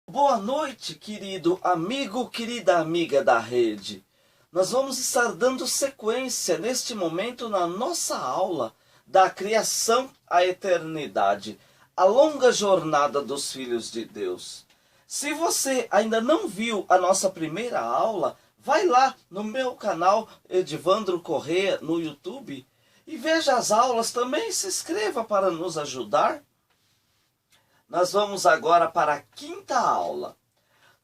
Boa noite, querido amigo, querida amiga da rede. Nós vamos estar dando sequência neste momento na nossa aula da criação à eternidade, a longa jornada dos filhos de Deus. Se você ainda não viu a nossa primeira aula, vai lá no meu canal Edivandro Corrêa no YouTube e veja as aulas também, se inscreva para nos ajudar. Nós vamos agora para a quinta aula.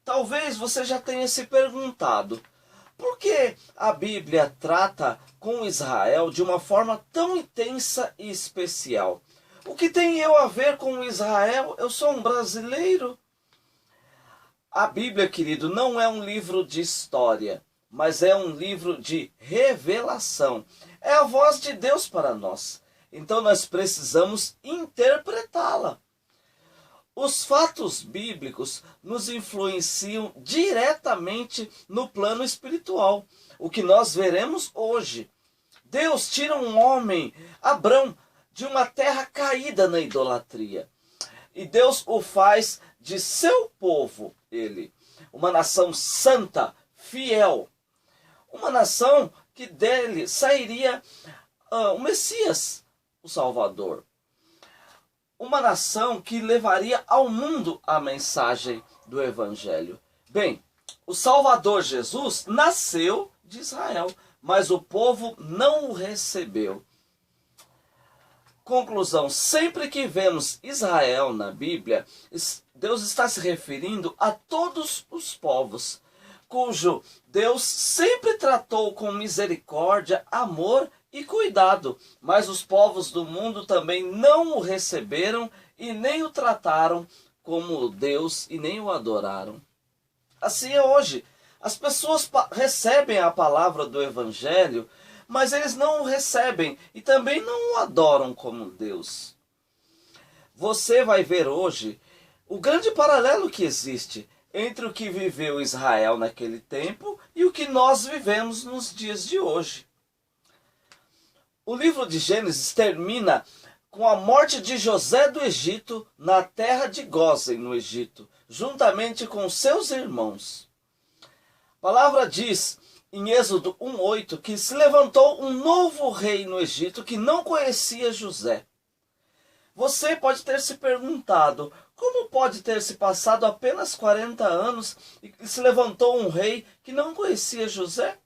Talvez você já tenha se perguntado, por que a Bíblia trata com Israel de uma forma tão intensa e especial? O que tem eu a ver com Israel? Eu sou um brasileiro. A Bíblia, querido, não é um livro de história, mas é um livro de revelação. É a voz de Deus para nós. Então nós precisamos interpretá-la. Os fatos bíblicos nos influenciam diretamente no plano espiritual, o que nós veremos hoje. Deus tira um homem, Abrão, de uma terra caída na idolatria. E Deus o faz de seu povo, uma nação santa, fiel. Uma nação que dele sairia o Messias, o Salvador. Uma nação que levaria ao mundo a mensagem do Evangelho. Bem, o Salvador Jesus nasceu de Israel, mas o povo não o recebeu. Conclusão, sempre que vemos Israel na Bíblia, Deus está se referindo a todos os povos, cujo Deus sempre tratou com misericórdia, amor e cuidado, mas os povos do mundo também não o receberam e nem o trataram como Deus e nem o adoraram. Assim é hoje. As pessoas recebem a palavra do Evangelho, mas eles não o recebem e também não o adoram como Deus. Você vai ver hoje o grande paralelo que existe entre o que viveu Israel naquele tempo e o que nós vivemos nos dias de hoje. O livro de Gênesis termina com a morte de José do Egito na terra de Gósen, no Egito, juntamente com seus irmãos. A palavra diz em Êxodo 1:8 que se levantou um novo rei no Egito que não conhecia José. Você pode ter se perguntado, como pode ter se passado apenas 40 anos e se levantou um rei que não conhecia José?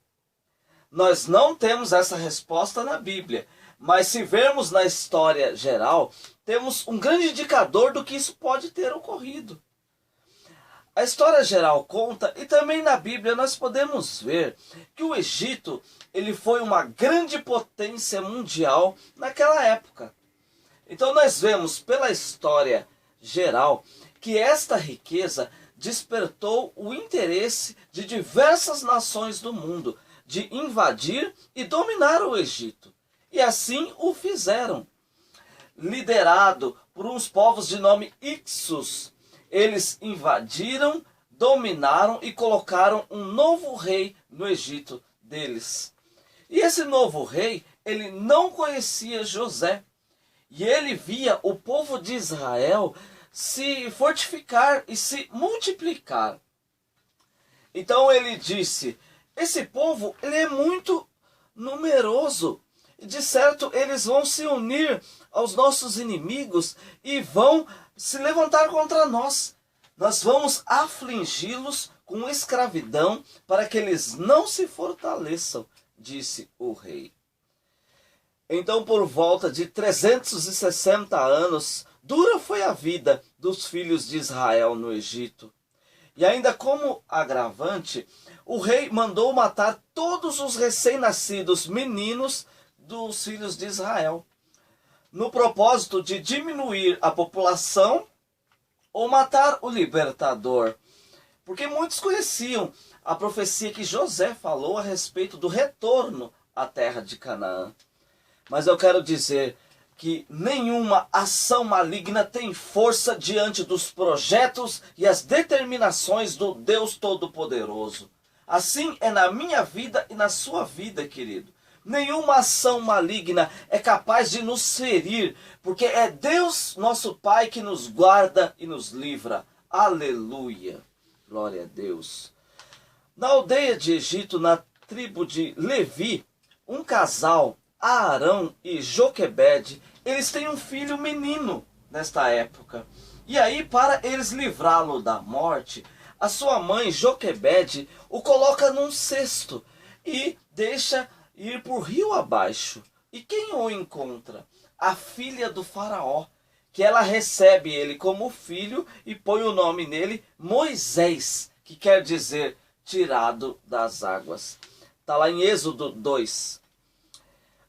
Nós não temos essa resposta na Bíblia, mas se vermos na história geral, temos um grande indicador do que isso pode ter ocorrido. A história geral conta, e também na Bíblia nós podemos ver que o Egito ele foi uma grande potência mundial naquela época. Então nós vemos pela história geral que esta riqueza despertou o interesse de diversas nações do mundo, de invadir e dominar o Egito. E assim o fizeram. Liderado por uns povos de nome Ixos, eles invadiram, dominaram e colocaram um novo rei no Egito deles. E esse novo rei, ele não conhecia José. E ele via o povo de Israel se fortificar e se multiplicar. Então ele disse: esse povo ele é muito numeroso. E de certo eles vão se unir aos nossos inimigos e vão se levantar contra nós. Nós vamos afligi-los com escravidão para que eles não se fortaleçam, disse o rei. Então, por volta de 360 anos, dura foi a vida dos filhos de Israel no Egito. E ainda como agravante, o rei mandou matar todos os recém-nascidos meninos dos filhos de Israel, no propósito de diminuir a população ou matar o libertador. Porque muitos conheciam a profecia que José falou a respeito do retorno à terra de Canaã. Mas eu quero dizer que nenhuma ação maligna tem força diante dos projetos e as determinações do Deus Todo-Poderoso. Assim é na minha vida e na sua vida, querido. Nenhuma ação maligna é capaz de nos ferir, porque é Deus, nosso Pai, que nos guarda e nos livra. Aleluia. Glória a Deus. Na aldeia de Egito, na tribo de Levi, um casal, Arão e Joquebede, eles têm um filho menino nesta época. E aí, para eles livrá-lo da morte, a sua mãe, Joquebede, o coloca num cesto e deixa ir por rio abaixo. E quem o encontra? A filha do faraó, que ela recebe ele como filho e põe o nome nele Moisés, que quer dizer tirado das águas. Está lá em Êxodo 2.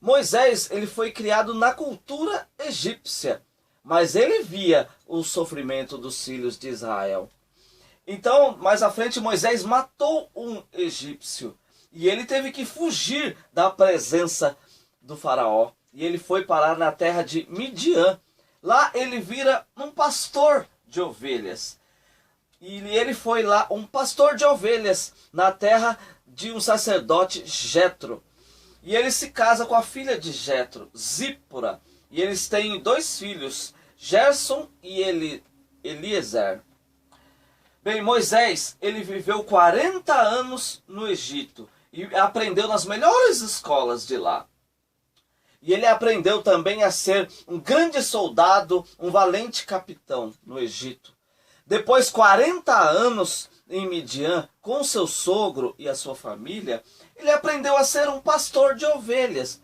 Moisés, ele foi criado na cultura egípcia, mas ele via o sofrimento dos filhos de Israel. Então, mais à frente, Moisés matou um egípcio e ele teve que fugir da presença do faraó. E ele foi parar na terra de Midian. Lá ele vira um pastor de ovelhas. E ele foi lá, um pastor de ovelhas, na terra de um sacerdote Jetro. E ele se casa com a filha de Jetro, Zípora. E eles têm 2 filhos, Gerson e Eliezer. Bem, Moisés, ele viveu 40 anos no Egito e aprendeu nas melhores escolas de lá. E ele aprendeu também a ser um grande soldado, um valente capitão no Egito. Depois 40 anos em Midian, com seu sogro e a sua família, ele aprendeu a ser um pastor de ovelhas.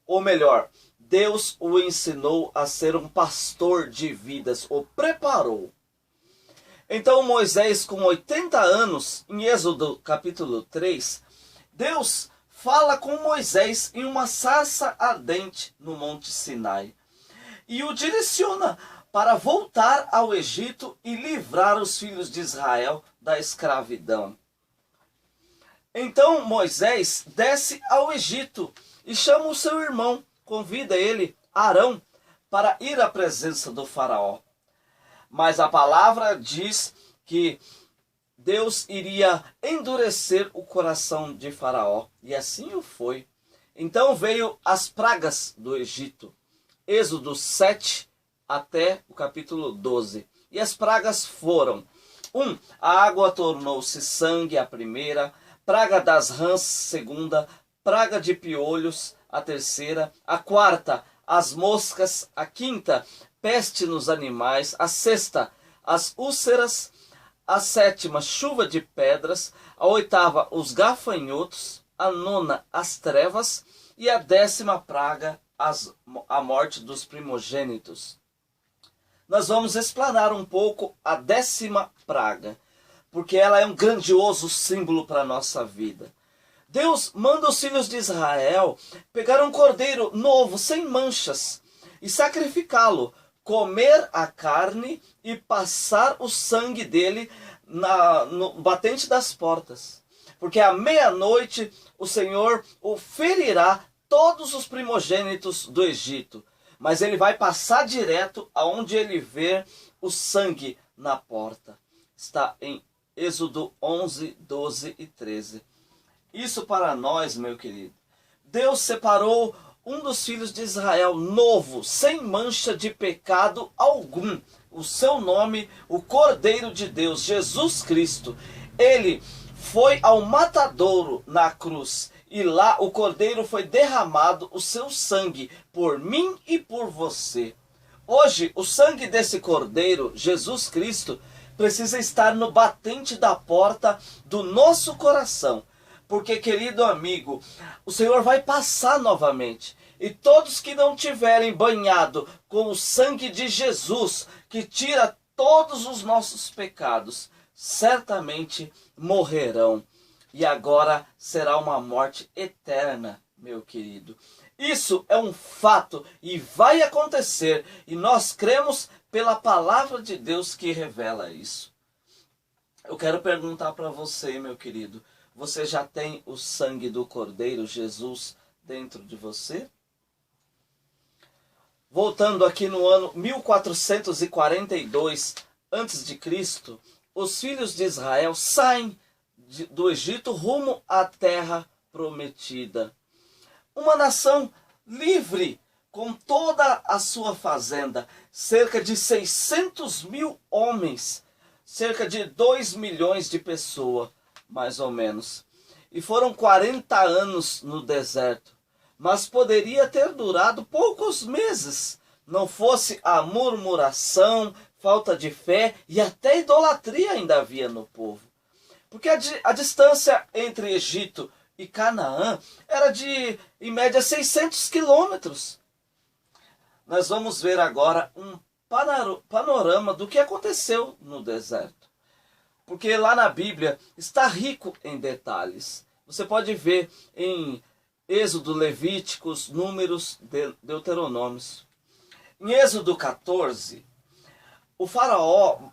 Ou melhor, Deus o ensinou a ser um pastor de vidas, o preparou. Então Moisés, com 80 anos, em Êxodo capítulo 3, Deus fala com Moisés em uma sarça ardente no Monte Sinai. E o direciona para voltar ao Egito e livrar os filhos de Israel da escravidão. Então Moisés desce ao Egito e chama o seu irmão, convida ele, Arão, para ir à presença do faraó. Mas a palavra diz que Deus iria endurecer o coração de Faraó. E assim o foi. Então veio as pragas do Egito. Êxodo 7 até o capítulo 12. E as pragas foram: 1. A água tornou-se sangue, a primeira. Praga das rãs, segunda. Praga de piolhos, a terceira. A quarta, as moscas. A quinta, peste nos animais. A sexta, as úlceras. A sétima, chuva de pedras. A oitava, os gafanhotos. A nona, as trevas. E a 10ª praga, a morte dos primogênitos. Nós vamos explanar um pouco a 10ª praga, porque ela é um grandioso símbolo para a nossa vida. Deus manda os filhos de Israel pegar um cordeiro novo, sem manchas, e sacrificá-lo, comer a carne e passar o sangue dele no batente das portas. Porque à meia-noite o Senhor o ferirá todos os primogênitos do Egito. Mas ele vai passar direto aonde ele vê o sangue na porta. Está em Êxodo 11, 12 e 13. Isso para nós, meu querido. Deus separou um dos filhos de Israel, novo, sem mancha de pecado algum. O seu nome, o Cordeiro de Deus, Jesus Cristo. Ele foi ao matadouro na cruz. E lá o Cordeiro foi derramado, o seu sangue, por mim e por você. Hoje, o sangue desse Cordeiro, Jesus Cristo, precisa estar no batente da porta do nosso coração. Porque, querido amigo, o Senhor vai passar novamente. E todos que não tiverem banhado com o sangue de Jesus, que tira todos os nossos pecados, certamente morrerão. E agora será uma morte eterna, meu querido. Isso é um fato e vai acontecer. E nós cremos pela palavra de Deus que revela isso. Eu quero perguntar para você, meu querido. Você já tem o sangue do Cordeiro Jesus dentro de você? Voltando aqui no ano 1442 a.C., os filhos de Israel saem do Egito rumo à terra prometida. Uma nação livre, com toda a sua fazenda, cerca de 600.000 homens. cerca de 2 milhões de pessoas, mais ou menos. E foram 40 anos no deserto. Mas poderia ter durado poucos meses, não fosse a murmuração, falta de fé e até idolatria ainda havia no povo. Porque a distância entre Egito e Canaã era de, em média, 600 quilômetros. Nós vamos ver agora um panorama do que aconteceu no deserto. Porque lá na Bíblia está rico em detalhes. Você pode ver em Êxodo, Levíticos, Números, Deuteronômios. Em Êxodo 14, o faraó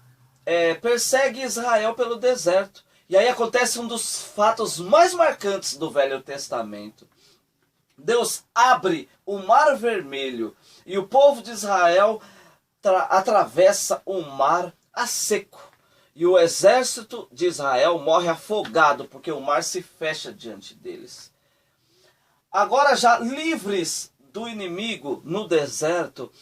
persegue Israel pelo deserto. E aí acontece um dos fatos mais marcantes do Velho Testamento. Deus abre o Mar Vermelho e o povo de Israel atravessa o mar a seco. E o exército de Israel morre afogado porque o mar se fecha diante deles. Agora já livres do inimigo no deserto,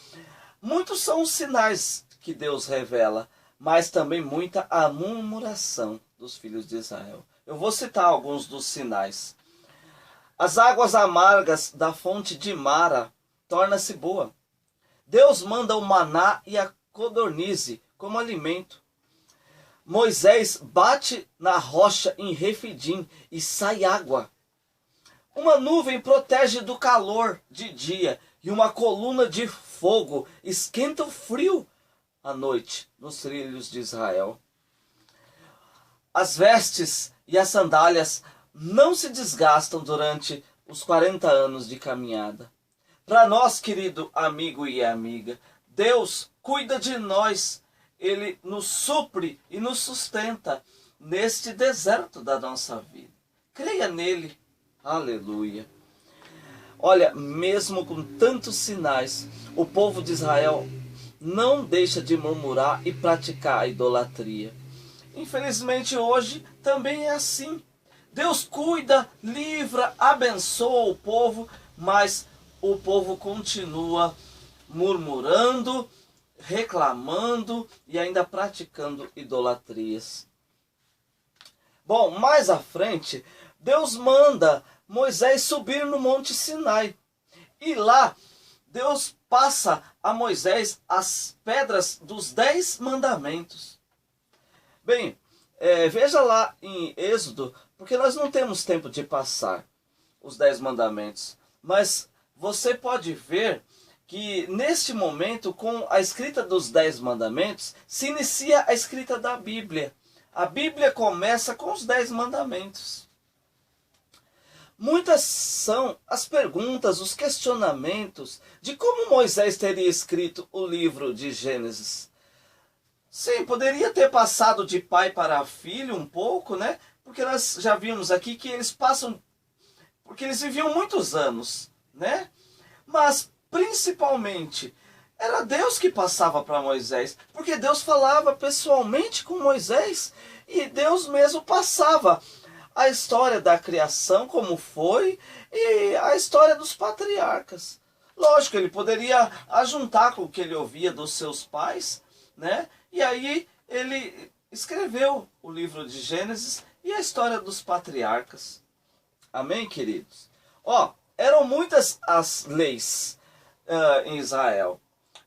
muitos são os sinais que Deus revela, mas também muita a murmuração dos filhos de Israel. Eu vou citar alguns dos sinais. As águas amargas da fonte de Mara torna-se boa. Deus manda o maná e a codornize como alimento. Moisés bate na rocha em Refidim e sai água. Uma nuvem protege do calor de dia e uma coluna de fogo esquenta o frio à noite nos trilhos de Israel. As vestes e as sandálias não se desgastam durante os 40 anos de caminhada. Para nós, querido amigo e amiga, Deus cuida de nós. Ele nos supre e nos sustenta neste deserto da nossa vida. Creia nele. Aleluia. Olha, mesmo com tantos sinais, o povo de Israel não deixa de murmurar e praticar a idolatria. Infelizmente hoje também é assim. Deus cuida, livra, abençoa o povo, mas o povo continua murmurando, reclamando e ainda praticando idolatrias. Bom, mais à frente, Deus manda Moisés subir no Monte Sinai. E lá, Deus passa a Moisés as pedras dos 10 mandamentos. Bem, veja lá em Êxodo, porque nós não temos tempo de passar os 10 mandamentos. Mas você pode ver que neste momento, com a escrita dos 10 mandamentos, se inicia a escrita da Bíblia. A Bíblia começa com os 10 mandamentos. Muitas são as perguntas, os questionamentos de como Moisés teria escrito o livro de Gênesis. Sim, poderia ter passado de pai para filho um pouco, né? Porque nós já vimos aqui que eles porque eles viviam muitos anos, né? Mas principalmente era Deus que passava para Moisés, porque Deus falava pessoalmente com Moisés e Deus mesmo passava a história da criação como foi e a história dos patriarcas. Lógico, ele poderia ajuntar com o que ele ouvia dos seus pais, né? E aí ele escreveu o livro de Gênesis e a história dos patriarcas. Amém, queridos? Eram muitas as leis em Israel.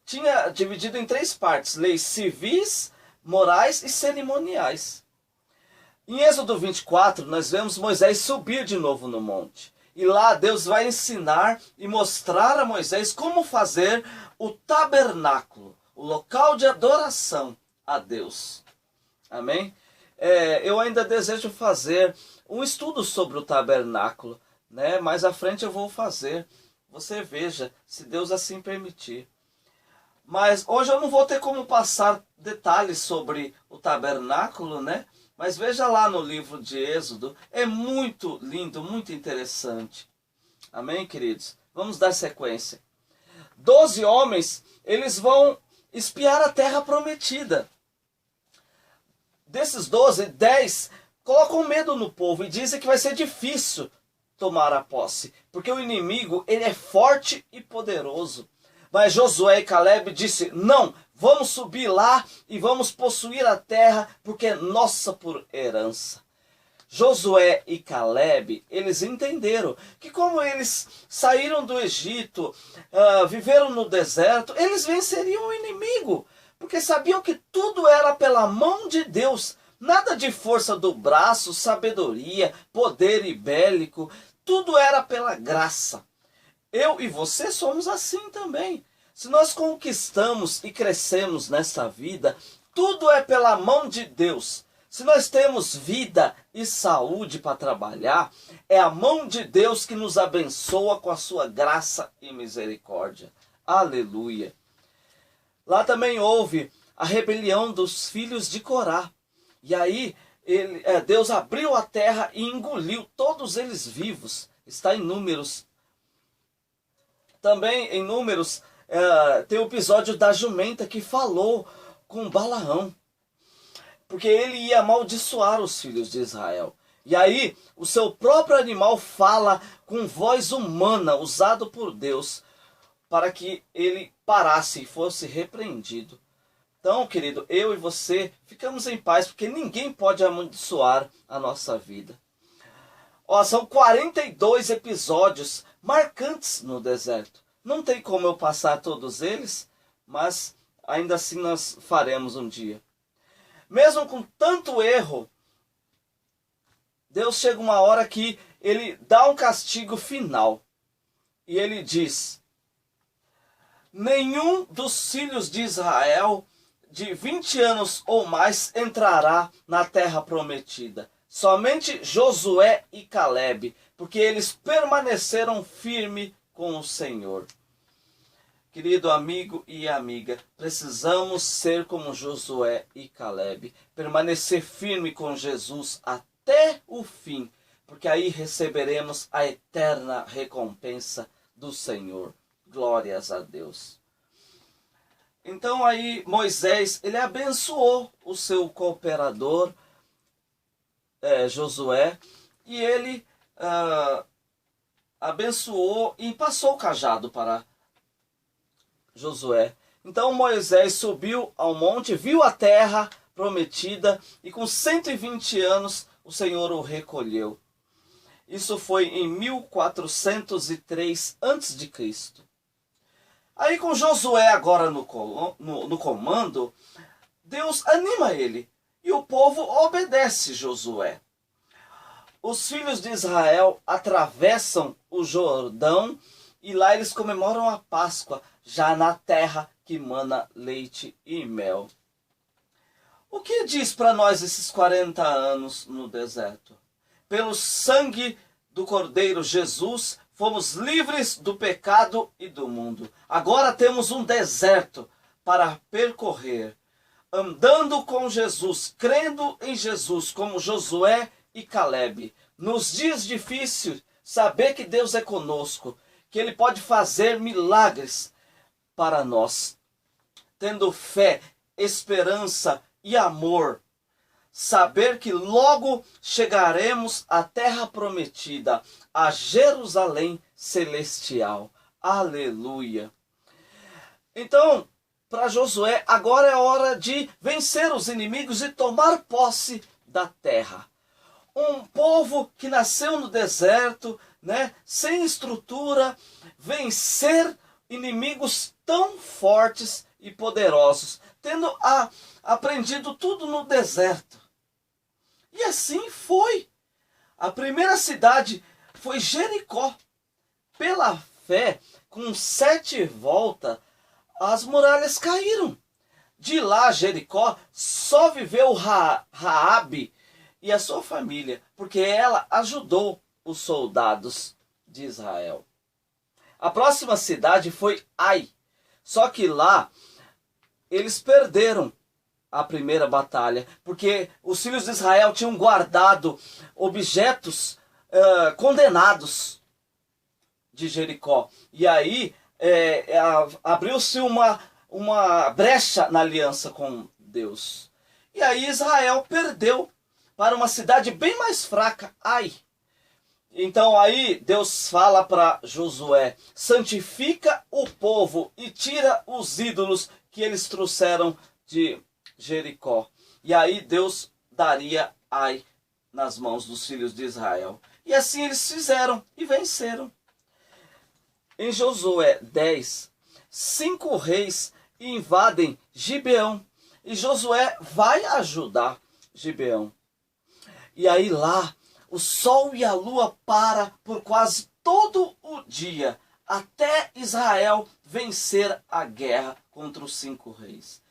Tinha dividido em 3 partes: leis civis, morais e cerimoniais. Em Êxodo 24, nós vemos Moisés subir de novo no monte. E lá Deus vai ensinar e mostrar a Moisés como fazer o tabernáculo, o local de adoração a Deus. Amém? Eu ainda desejo fazer um estudo sobre o tabernáculo, né? Mais à frente eu vou fazer. Você veja, se Deus assim permitir. Mas hoje eu não vou ter como passar detalhes sobre o tabernáculo, né? Mas veja lá no livro de Êxodo, é muito lindo, muito interessante. Amém, queridos? Vamos dar sequência. 12 homens, eles vão espiar a terra prometida. Desses 12, 10 colocam medo no povo e dizem que vai ser difícil tomar a posse, porque o inimigo, ele é forte e poderoso. Mas Josué e Caleb disse: não, Vamos subir lá e vamos possuir a terra, porque é nossa por herança. Josué e Caleb, eles entenderam que como eles saíram do Egito, viveram no deserto, eles venceriam o inimigo, porque sabiam que tudo era pela mão de Deus, nada de força do braço, sabedoria, poder ibélico, tudo era pela graça. Eu e você somos assim também. Se nós conquistamos e crescemos nessa vida, tudo é pela mão de Deus. Se nós temos vida e saúde para trabalhar, é a mão de Deus que nos abençoa com a sua graça e misericórdia. Aleluia. Lá também houve a rebelião dos filhos de Corá. E aí Deus abriu a terra e engoliu todos eles vivos. Está em Números. Também em Números tem o episódio da jumenta que falou com Balaão, porque ele ia amaldiçoar os filhos de Israel. E aí o seu próprio animal fala com voz humana, usado por Deus, para que ele parasse e fosse repreendido. Então, querido, eu e você ficamos em paz, porque ninguém pode amaldiçoar a nossa vida. São 42 episódios marcantes no deserto. Não tem como eu passar todos eles, mas ainda assim nós faremos um dia. Mesmo com tanto erro, Deus chega uma hora que ele dá um castigo final. E ele diz: nenhum dos filhos de Israel de 20 anos ou mais entrará na terra prometida. Somente Josué e Caleb, porque eles permaneceram firmes com o Senhor. Querido amigo e amiga, precisamos ser como Josué e Caleb, permanecer firme com Jesus até o fim, porque aí receberemos a eterna recompensa do Senhor. Glórias a Deus. Então aí Moisés, ele abençoou o seu cooperador, Josué, e ele abençoou e passou o cajado para Josué. Então Moisés subiu ao monte, viu a terra prometida e com 120 anos o Senhor o recolheu. Isso foi em 1403 a.C. Aí com Josué agora no comando, Deus anima ele e o povo obedece Josué. Os filhos de Israel atravessam o Jordão e lá eles comemoram a Páscoa, já na terra que mana leite e mel. O que diz para nós esses 40 anos no deserto? Pelo sangue do Cordeiro Jesus, fomos livres do pecado e do mundo. Agora temos um deserto para percorrer. Andando com Jesus, crendo em Jesus, como Josué e Caleb. Nos dias difíceis, saber que Deus é conosco, que Ele pode fazer milagres para nós. Tendo fé, esperança e amor. Saber que logo chegaremos à terra prometida, a Jerusalém celestial. Aleluia. Então, para Josué, agora é hora de vencer os inimigos e tomar posse da terra. Um povo que nasceu no deserto, sem estrutura, vencer inimigos tão fortes e poderosos, tendo aprendido tudo no deserto. E assim foi. A primeira cidade foi Jericó. Pela fé, com 7 voltas, as muralhas caíram. De lá, Jericó, só viveu Raabe e a sua família, porque ela ajudou os soldados de Israel. A próxima cidade foi Ai. Só que lá, eles perderam a primeira batalha, porque os filhos de Israel tinham guardado objetos condenados de Jericó. E aí abriu-se uma brecha na aliança com Deus. E aí Israel perdeu para uma cidade bem mais fraca, Ai. Então aí Deus fala para Josué: santifica o povo e tira os ídolos que eles trouxeram de Jericó. E aí Deus daria Ai nas mãos dos filhos de Israel. E assim eles fizeram e venceram. Em Josué 10, 5 reis invadem Gibeão. E Josué vai ajudar Gibeão. E aí lá, o sol e a lua param por quase todo o dia, até Israel vencer a guerra contra os 5 reis.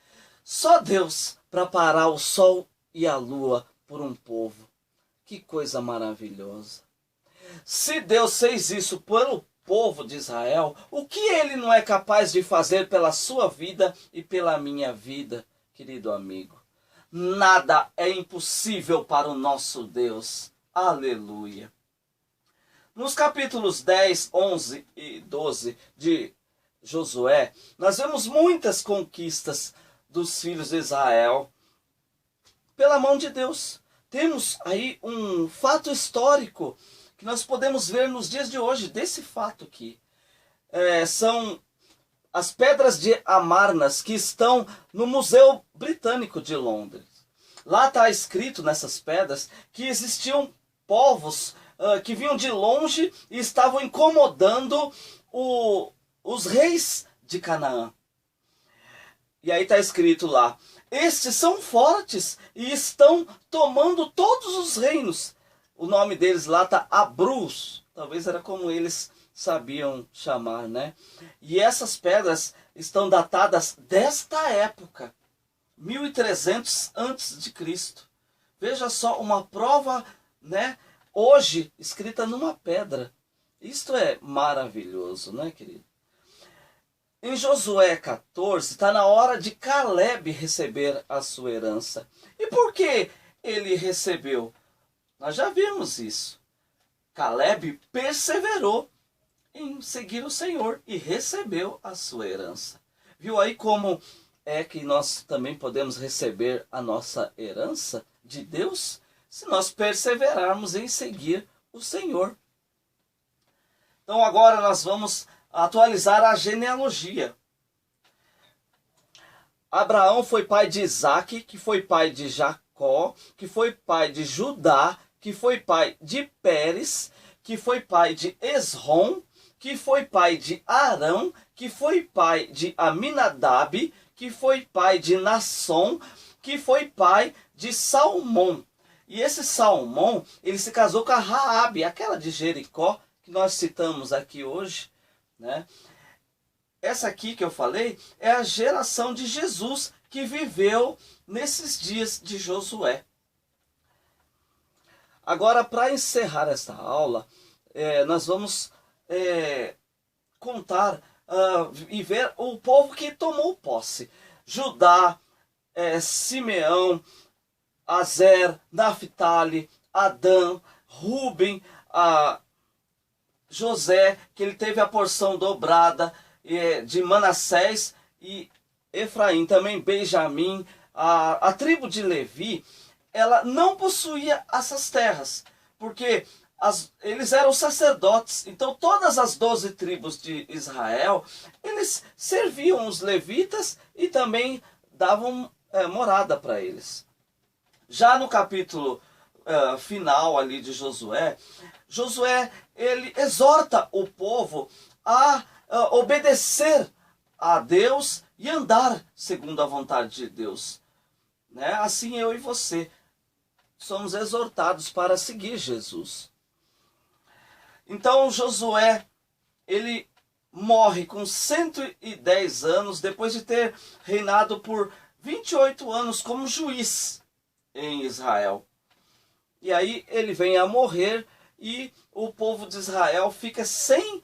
Só Deus para parar o sol e a lua por um povo. Que coisa maravilhosa. Se Deus fez isso pelo povo de Israel, o que Ele não é capaz de fazer pela sua vida e pela minha vida, querido amigo? Nada é impossível para o nosso Deus. Aleluia. Nos capítulos 10, 11 e 12 de Josué, nós vemos muitas conquistas dos filhos de Israel pela mão de Deus. Temos aí um fato histórico que nós podemos ver nos dias de hoje, desse fato aqui. São as pedras de Amarnas que estão no Museu Britânico de Londres. Lá está escrito nessas pedras que existiam povos que vinham de longe e estavam incomodando os reis de Canaã. E aí está escrito lá: estes são fortes e estão tomando todos os reinos. O nome deles lá está Abrus. Talvez era como eles sabiam chamar, né? E essas pedras estão datadas desta época, 1300 antes de Cristo. Veja só, uma prova, né? Hoje, escrita numa pedra. Isto é maravilhoso, né, querido? Em Josué 14, está na hora de Caleb receber a sua herança. E por que ele recebeu? Nós já vimos isso. Caleb perseverou em seguir o Senhor e recebeu a sua herança. Viu aí como é que nós também podemos receber a nossa herança de Deus? Se nós perseverarmos em seguir o Senhor. Então agora nós vamos atualizar a genealogia. Abraão foi pai de Isaque, que foi pai de Jacó, que foi pai de Judá, que foi pai de Pérez, que foi pai de Esrom, que foi pai de Arão, que foi pai de Aminadab, que foi pai de Nasson, que foi pai de Salmão. E esse Salmão, ele se casou com a Raabe, aquela de Jericó, que nós citamos aqui hoje, né? Essa aqui que eu falei é a geração de Jesus que viveu nesses dias de Josué. Agora, para encerrar esta aula, nós vamos contar e ver o povo que tomou posse. Judá, Simeão, Azer, Naphtali, Adã, Ruben, José, que ele teve a porção dobrada, de Manassés e Efraim, também Benjamim, a tribo de Levi, ela não possuía essas terras, porque eles eram sacerdotes. Então todas as 12 tribos de Israel, eles serviam os levitas e também davam morada para eles. Já no capítulo final ali de Josué, ele exorta o povo a obedecer a Deus e andar segundo a vontade de Deus, né? Assim eu e você somos exortados para seguir Jesus. Então Josué, ele morre com 110 anos, depois de ter reinado por 28 anos como juiz em Israel. E aí ele vem a morrer e o povo de Israel fica sem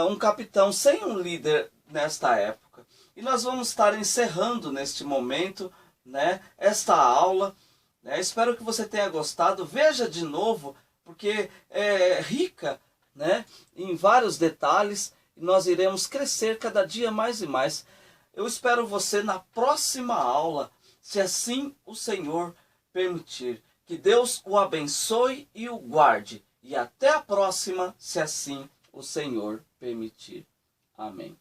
um capitão, sem um líder nesta época. E nós vamos estar encerrando neste momento, né, esta aula. Né? Espero que você tenha gostado. Veja de novo, porque é rica, né, em vários detalhes. E nós iremos crescer cada dia mais e mais. Eu espero você na próxima aula, se assim o Senhor permitir. Que Deus o abençoe e o guarde. E até a próxima, se assim o Senhor permitir. Amém.